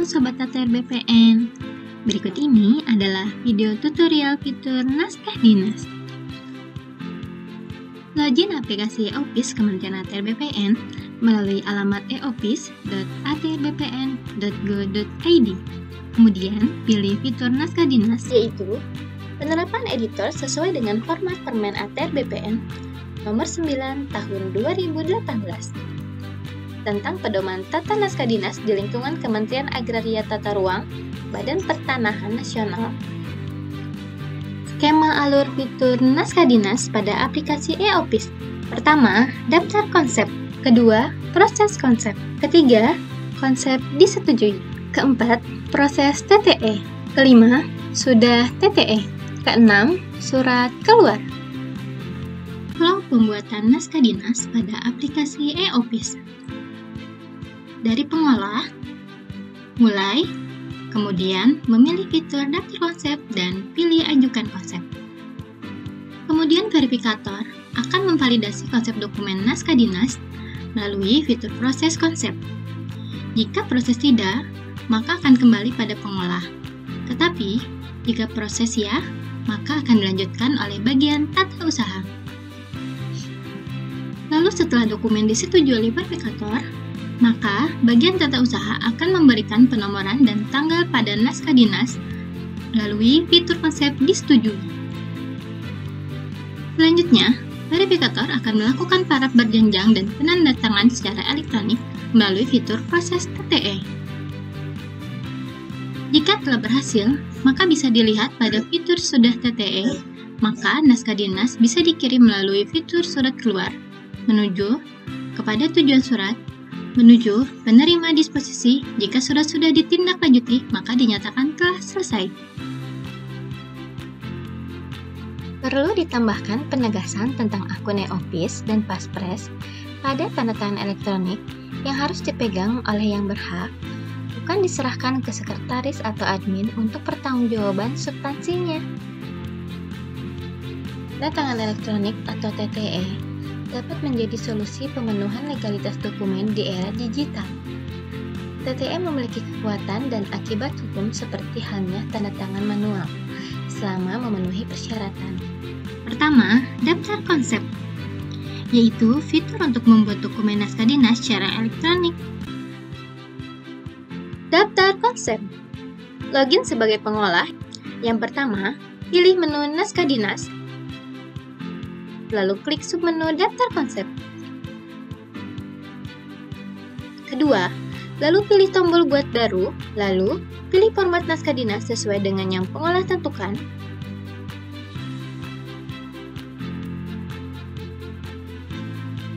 Halo Sobat ATR BPN, berikut ini adalah video tutorial fitur naskah dinas. Login aplikasi e-Office Kementerian ATR BPN melalui alamat eoffice.atrbpn.go.id. Kemudian pilih fitur naskah dinas, yaitu penerapan editor sesuai dengan format Permen ATR BPN nomor 9 tahun 2018. Tentang pedoman tata naskah dinas di lingkungan Kementerian Agraria Tata Ruang, Badan Pertanahan Nasional. Skema alur fitur naskah dinas pada aplikasi e-Office. Pertama, daftar konsep. Kedua, proses konsep. Ketiga, konsep disetujui. Keempat, proses TTE. Kelima, sudah TTE. Keenam, surat keluar. Flow pembuatan naskah dinas pada aplikasi e-Office. Dari pengolah, mulai, kemudian memilih fitur daftar konsep dan pilih ajukan konsep. Kemudian verifikator akan memvalidasi konsep dokumen naskah dinas melalui fitur proses konsep. Jika proses tidak, maka akan kembali pada pengolah. Tetapi, jika proses ya, maka akan dilanjutkan oleh bagian tata usaha. Lalu setelah dokumen disetujui oleh verifikator, maka bagian tata usaha akan memberikan penomoran dan tanggal pada naskah dinas melalui fitur konsep disetujui. Selanjutnya, verifikator akan melakukan paraf berjenjang dan penandatangan secara elektronik melalui fitur proses TTE. Jika telah berhasil, maka bisa dilihat pada fitur sudah TTE, maka naskah dinas bisa dikirim melalui fitur surat keluar, menuju kepada tujuan surat, menuju penerima disposisi. Jika sudah ditindaklanjuti, maka dinyatakan telah selesai. Perlu ditambahkan penegasan tentang akun e-Office dan Paspres pada tanda tangan elektronik yang harus dipegang oleh yang berhak, bukan diserahkan ke sekretaris atau admin untuk pertanggungjawaban substansinya. Tanda tangan elektronik atau TTE dapat menjadi solusi pemenuhan legalitas dokumen di era digital. TTE memiliki kekuatan dan akibat hukum seperti halnya tanda tangan manual, selama memenuhi persyaratan. Pertama, daftar konsep, yaitu fitur untuk membuat dokumen naskah dinas secara elektronik. Daftar konsep. Login sebagai pengolah. Yang pertama, pilih menu naskah dinas, lalu klik submenu daftar konsep. Kedua, lalu pilih tombol buat baru, lalu pilih format naskah dinas sesuai dengan yang pengolah tentukan.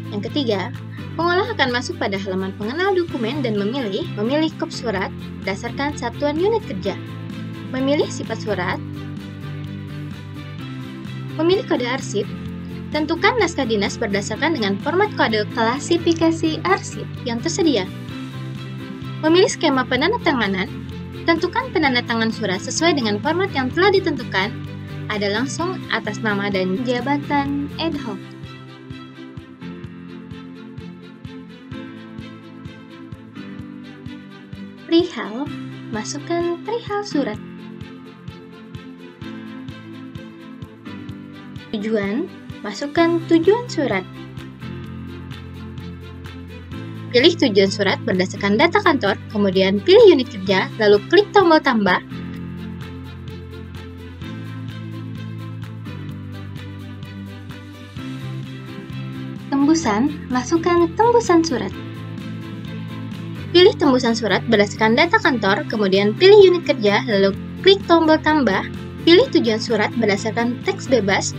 Yang ketiga, pengolah akan masuk pada halaman pengenal dokumen dan memilih kop surat berdasarkan satuan unit kerja, memilih sifat surat, memilih kode arsip. Tentukan naskah dinas berdasarkan dengan format kode klasifikasi arsip yang tersedia. Memilih skema penandatanganan. Tentukan penandatangan surat sesuai dengan format yang telah ditentukan. Ada langsung, atas nama, dan jabatan ad hoc. Perihal, masukkan perihal surat. Tujuan, masukkan tujuan surat. Pilih tujuan surat berdasarkan data kantor, kemudian pilih unit kerja, lalu klik tombol tambah. Tembusan, masukkan tembusan surat. Pilih tembusan surat berdasarkan data kantor, kemudian pilih unit kerja, lalu klik tombol tambah. Pilih tujuan surat berdasarkan teks bebas,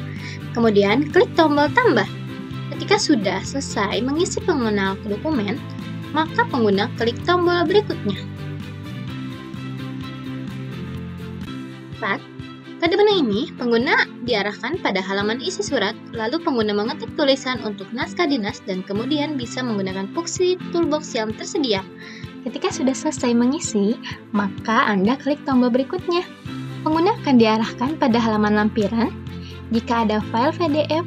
kemudian klik tombol tambah. Ketika sudah selesai mengisi pengenal dokumen, maka pengguna klik tombol berikutnya. 4. Pada menu ini, pengguna diarahkan pada halaman isi surat, lalu pengguna mengetik tulisan untuk naskah dinas dan kemudian bisa menggunakan fungsi toolbox yang tersedia. Ketika sudah selesai mengisi, maka Anda klik tombol berikutnya. Pengguna akan diarahkan pada halaman lampiran. Jika ada file PDF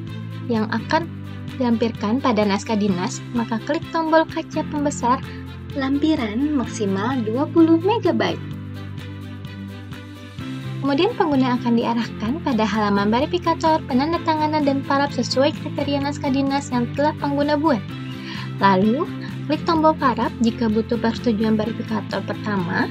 yang akan dilampirkan pada naskah dinas, maka klik tombol kaca pembesar lampiran maksimal 20 MB. Kemudian pengguna akan diarahkan pada halaman verifikator, penandatanganan, dan paraf sesuai kriteria naskah dinas yang telah pengguna buat. Lalu, klik tombol paraf jika butuh persetujuan verifikator pertama,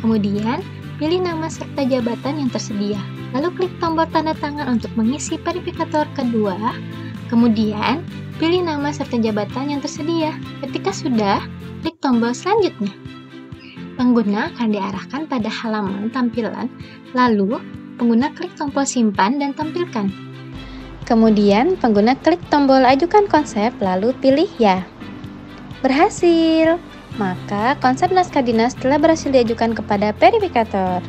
kemudian pilih nama serta jabatan yang tersedia. Lalu klik tombol tanda tangan untuk mengisi verifikator kedua, kemudian pilih nama serta jabatan yang tersedia. Ketika sudah, klik tombol selanjutnya. Pengguna akan diarahkan pada halaman tampilan, lalu pengguna klik tombol simpan dan tampilkan. Kemudian pengguna klik tombol ajukan konsep, lalu pilih ya. Berhasil! Maka konsep naskah dinas telah berhasil diajukan kepada verifikator.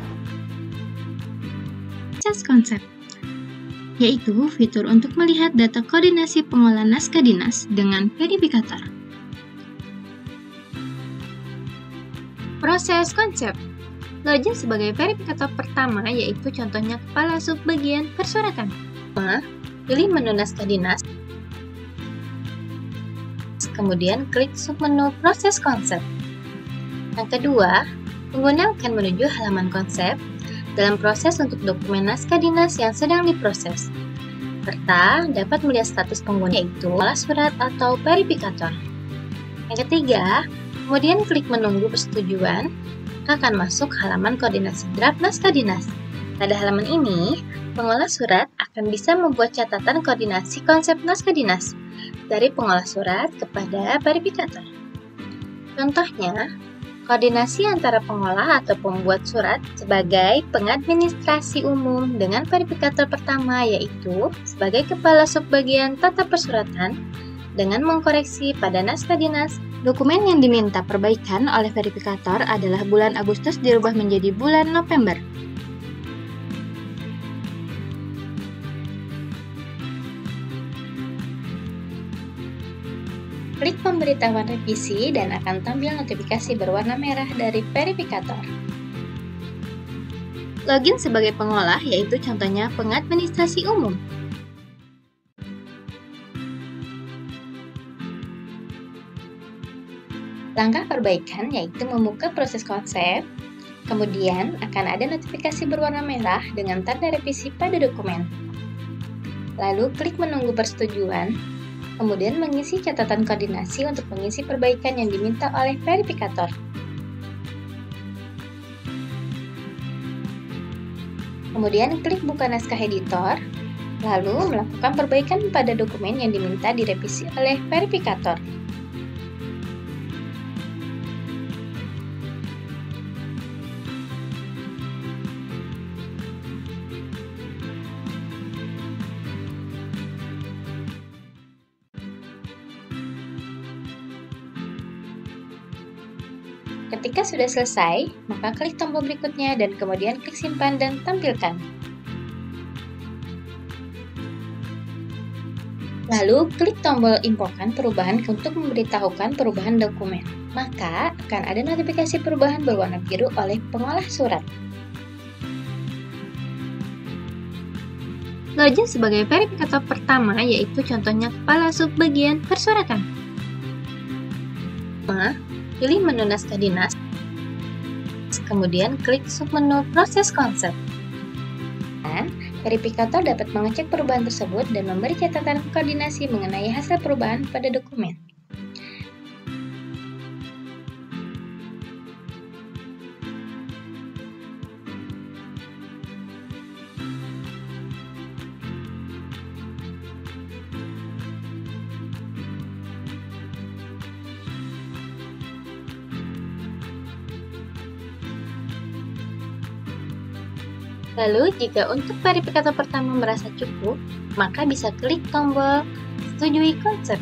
Proses konsep, yaitu fitur untuk melihat data koordinasi pengolahan naskah dinas dengan verifikator. Proses konsep, login sebagai verifikator pertama, yaitu contohnya kepala subbagian persuratan. Pilih menu naskah dinas, kemudian klik submenu proses konsep. Yang kedua, pengguna akan menuju halaman konsep dalam proses untuk dokumen naskah dinas yang sedang diproses, serta dapat melihat status pengguna, yaitu pengolah surat atau verifikator. Yang ketiga, kemudian klik menunggu persetujuan, akan masuk halaman koordinasi draft naskah dinas. Pada halaman ini, pengolah surat akan bisa membuat catatan koordinasi konsep naskah dinas dari pengolah surat kepada verifikator. Contohnya, koordinasi antara pengolah atau pembuat surat sebagai pengadministrasi umum dengan verifikator pertama, yaitu sebagai kepala subbagian tata persuratan, dengan mengkoreksi pada naskah dinas. Dokumen yang diminta perbaikan oleh verifikator adalah bulan Agustus dirubah menjadi bulan November. Klik pemberitahuan revisi dan akan tampil notifikasi berwarna merah dari verifikator. Login sebagai pengolah, yaitu contohnya pengadministrasi umum. Langkah perbaikan yaitu membuka proses konsep, kemudian akan ada notifikasi berwarna merah dengan tanda revisi pada dokumen. Lalu klik menunggu persetujuan, kemudian mengisi catatan koordinasi untuk mengisi perbaikan yang diminta oleh verifikator. Kemudian klik buka naskah editor, lalu melakukan perbaikan pada dokumen yang diminta direvisi oleh verifikator. Ketika sudah selesai, maka klik tombol berikutnya dan kemudian klik simpan dan tampilkan. Lalu klik tombol infokan perubahan untuk memberitahukan perubahan dokumen. Maka akan ada notifikasi perubahan berwarna biru oleh pengolah surat. Login sebagai verifikator pertama, yaitu contohnya kepala subbagian persuratan. Pilih menu naskah dinas, kemudian klik submenu proses konsep. Dan verifikator dapat mengecek perubahan tersebut dan memberi catatan koordinasi mengenai hasil perubahan pada dokumen. Lalu, jika untuk verifikator pertama merasa cukup, maka bisa klik tombol setujui konsep.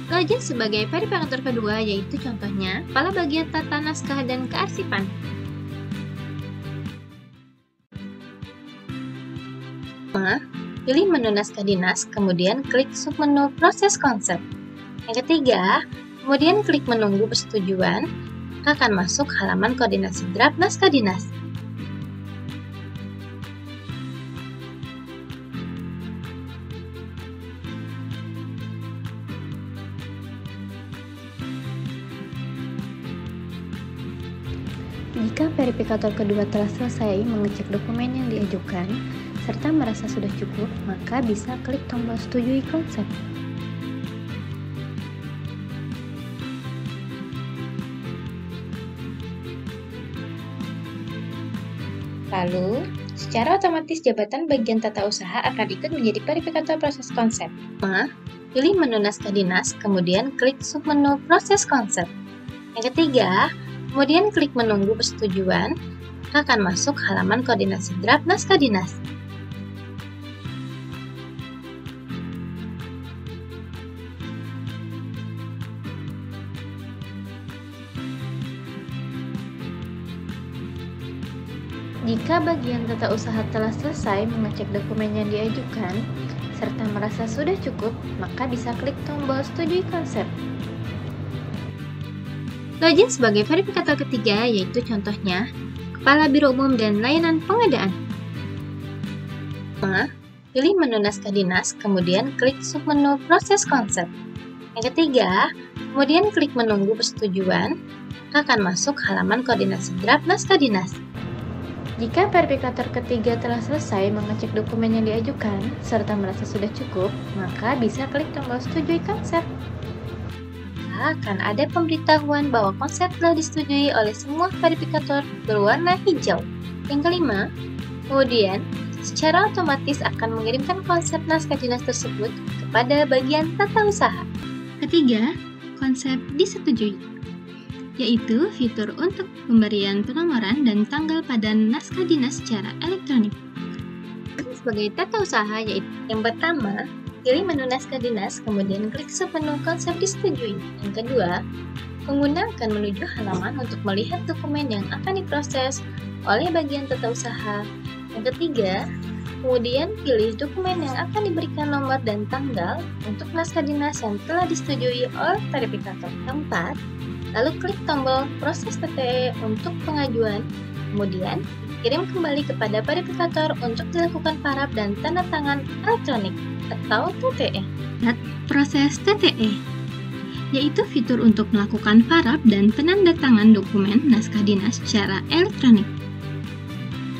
Login sebagai verifikator kedua, yaitu contohnya kepala bagian tata naskah dan kearsipan. Pilih menu naskah dinas, kemudian klik submenu proses konsep. Yang ketiga, kemudian klik menunggu persetujuan, akan masuk halaman koordinasi draft naskah dinas. Jika verifikator kedua telah selesai mengecek dokumen yang diajukan, serta merasa sudah cukup, maka bisa klik tombol setujui konsep. Lalu, secara otomatis jabatan bagian tata usaha akan ikut menjadi verifikator proses konsep. Pilih menu naskah dinas, kemudian klik submenu proses konsep. Yang ketiga, kemudian klik menunggu persetujuan, akan masuk halaman koordinasi draft naskah dinas. Jika bagian tata usaha telah selesai mengecek dokumen yang diajukan, serta merasa sudah cukup, maka bisa klik tombol setujui konsep. Login sebagai verifikator ketiga, yaitu contohnya, Kepala Biro Umum dan Layanan Pengadaan. Pilih menu naskah dinas, kemudian klik submenu proses konsep. Yang ketiga, kemudian klik menunggu persetujuan, akan masuk halaman koordinasi draft naskah dinas. Jika verifikator ketiga telah selesai mengecek dokumen yang diajukan, serta merasa sudah cukup, maka bisa klik tombol setujui konsep. Akan ada pemberitahuan bahwa konsep telah disetujui oleh semua verifikator berwarna hijau. Yang kelima, kemudian secara otomatis akan mengirimkan konsep naskah dinas tersebut kepada bagian tata usaha. Ketiga, konsep disetujui, yaitu fitur untuk pemberian penomoran dan tanggal pada naskah dinas secara elektronik. Sebagai tata usaha, yaitu yang pertama, pilih menu naskah dinas, kemudian klik submenu konsep disetujui. Yang kedua, pengguna akan menuju halaman untuk melihat dokumen yang akan diproses oleh bagian tata usaha. Yang ketiga, kemudian pilih dokumen yang akan diberikan nomor dan tanggal untuk naskah dinas yang telah disetujui oleh verifikator. Keempat, lalu klik tombol proses TTE untuk pengajuan, kemudian kirim kembali kepada verifikator untuk dilakukan paraf dan tanda tangan elektronik atau TTE. Proses TTE, yaitu fitur untuk melakukan paraf dan penanda tangan dokumen naskah dinas secara elektronik.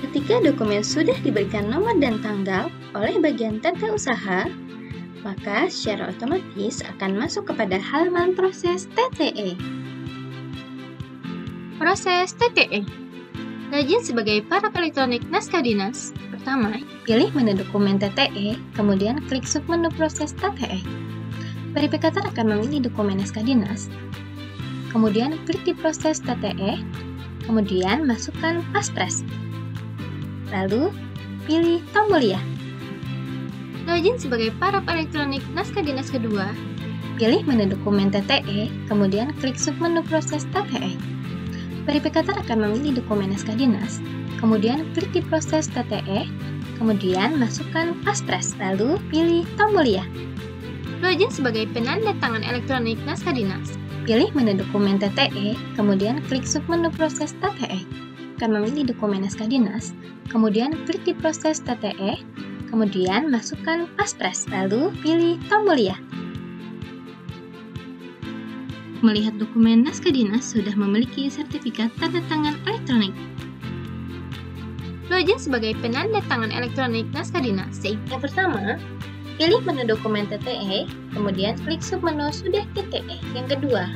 Ketika dokumen sudah diberikan nomor dan tanggal oleh bagian tata usaha, maka secara otomatis akan masuk kepada halaman proses TTE. Proses TTE. Login sebagai paraf elektronik naskah dinas. Pertama, pilih menu dokumen TTE, kemudian klik submenu proses TTE. Verifikator akan memilih dokumen naskah dinas, kemudian klik di proses TTE, kemudian masukkan paspres. Lalu, pilih tombol ya. Login sebagai paraf elektronik naskah dinas kedua, pilih menu dokumen TTE, kemudian klik submenu proses TTE. Verifikator akan memilih dokumen naskah dinas, kemudian klik di proses TTE, kemudian masukkan paspres, lalu pilih tombol ya. Login sebagai penanda tangan elektronik naskah dinas. Pilih menu dokumen TTE, kemudian klik submenu proses TTE. Akan memilih dokumen naskah dinas, kemudian klik di proses TTE, kemudian masukkan paspres, lalu pilih tombol ya. Melihat dokumen naskah dinas sudah memiliki sertifikat tanda tangan elektronik. Login sebagai penanda tangan elektronik naskah dinas. Yang pertama, pilih menu dokumen TTE, kemudian klik submenu sudah TTE. Yang kedua,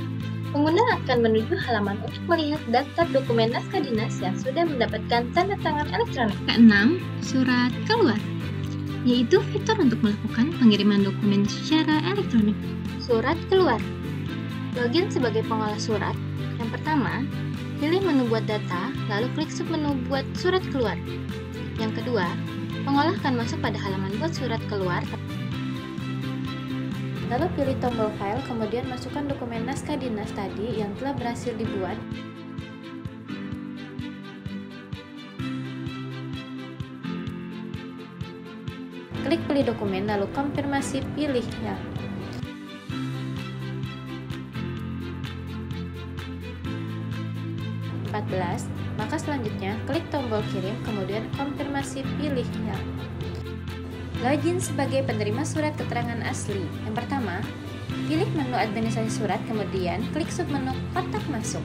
pengguna akan menuju halaman untuk melihat daftar dokumen naskah dinas yang sudah mendapatkan tanda tangan elektronik. Keenam, surat keluar, yaitu fitur untuk melakukan pengiriman dokumen secara elektronik. Surat keluar. Login sebagai pengolah surat. Yang pertama, pilih menu buat data, lalu klik submenu buat surat keluar. Yang kedua, pengolah akan masuk pada halaman buat surat keluar. Lalu pilih tombol file, kemudian masukkan dokumen naskah dinas tadi yang telah berhasil dibuat. Klik pilih dokumen, lalu konfirmasi pilih ya. Maka selanjutnya klik tombol kirim, kemudian konfirmasi pilih ya. Login sebagai penerima surat keterangan asli. Yang pertama, pilih menu administrasi surat, kemudian klik submenu kotak masuk.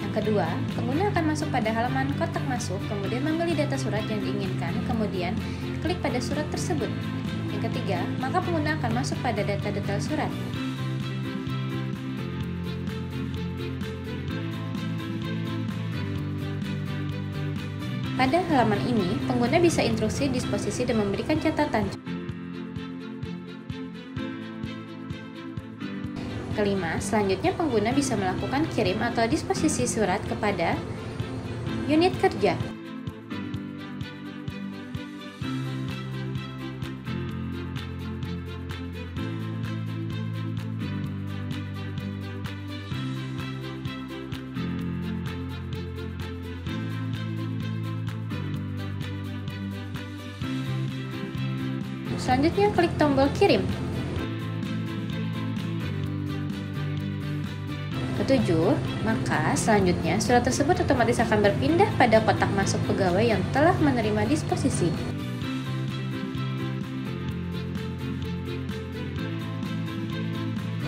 Yang Kedua, pengguna akan masuk pada halaman kotak masuk, kemudian memilih data surat yang diinginkan, kemudian klik pada surat tersebut. Yang ketiga, maka pengguna akan masuk pada data detail surat. Pada halaman ini, pengguna bisa instruksi disposisi dan memberikan catatan. Kelima, selanjutnya pengguna bisa melakukan kirim atau disposisi surat kepada unit kerja. Selanjutnya, klik tombol kirim. Ketujuh, maka selanjutnya surat tersebut otomatis akan berpindah pada kotak masuk pegawai yang telah menerima disposisi.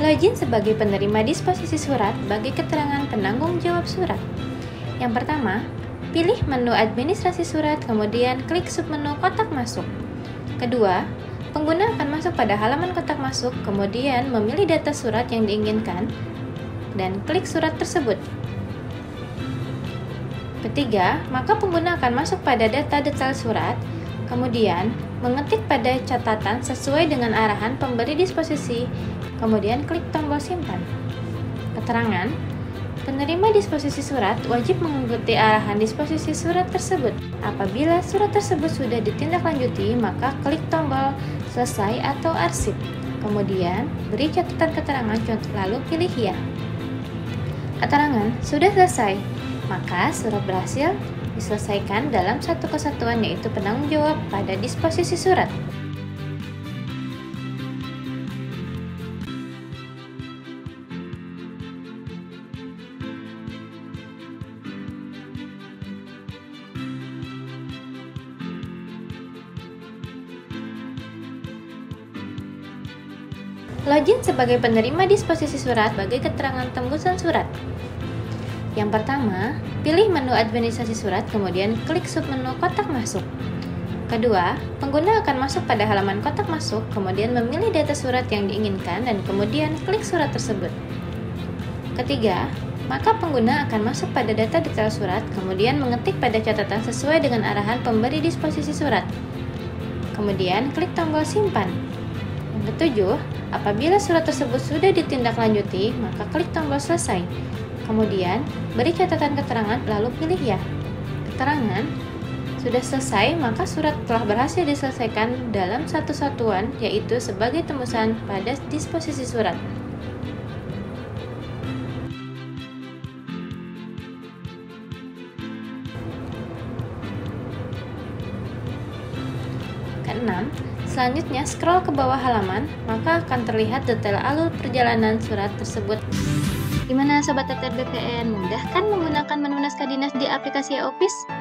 Login sebagai penerima disposisi surat bagi keterangan penanggung jawab surat. Yang pertama, pilih menu administrasi surat, kemudian klik submenu kotak masuk. Kedua, pengguna akan masuk pada halaman kotak masuk, kemudian memilih data surat yang diinginkan, dan klik surat tersebut. Ketiga, maka pengguna akan masuk pada data detail surat, kemudian mengetik pada catatan sesuai dengan arahan pemberi disposisi, kemudian klik tombol simpan. Keterangan, penerima disposisi surat wajib mengikuti arahan disposisi surat tersebut. Apabila surat tersebut sudah ditindaklanjuti, maka klik tombol selesai atau arsip. Kemudian, beri catatan keterangan contoh lalu pilih ya. Keterangan sudah selesai, maka surat berhasil diselesaikan dalam satu kesatuan, yaitu penanggung jawab pada disposisi surat. Login sebagai penerima disposisi surat bagi keterangan tembusan surat. Yang pertama, pilih menu administrasi surat, kemudian klik submenu kotak masuk. Kedua, pengguna akan masuk pada halaman kotak masuk, kemudian memilih data surat yang diinginkan, dan kemudian klik surat tersebut. Ketiga, maka pengguna akan masuk pada data detail surat, kemudian mengetik pada catatan sesuai dengan arahan pemberi disposisi surat. Kemudian klik tombol simpan. Yang ketujuh, apabila surat tersebut sudah ditindaklanjuti, maka klik tombol selesai. Kemudian, beri catatan keterangan lalu pilih ya. Keterangan sudah selesai, maka surat telah berhasil diselesaikan dalam satu satuan, yaitu sebagai tembusan pada disposisi surat. Keenam, selanjutnya scroll ke bawah halaman, maka akan terlihat detail alur perjalanan surat tersebut. Gimana Sobat TTR BPN? Mudah kan menggunakan menu naskah dinas di aplikasi e-Office?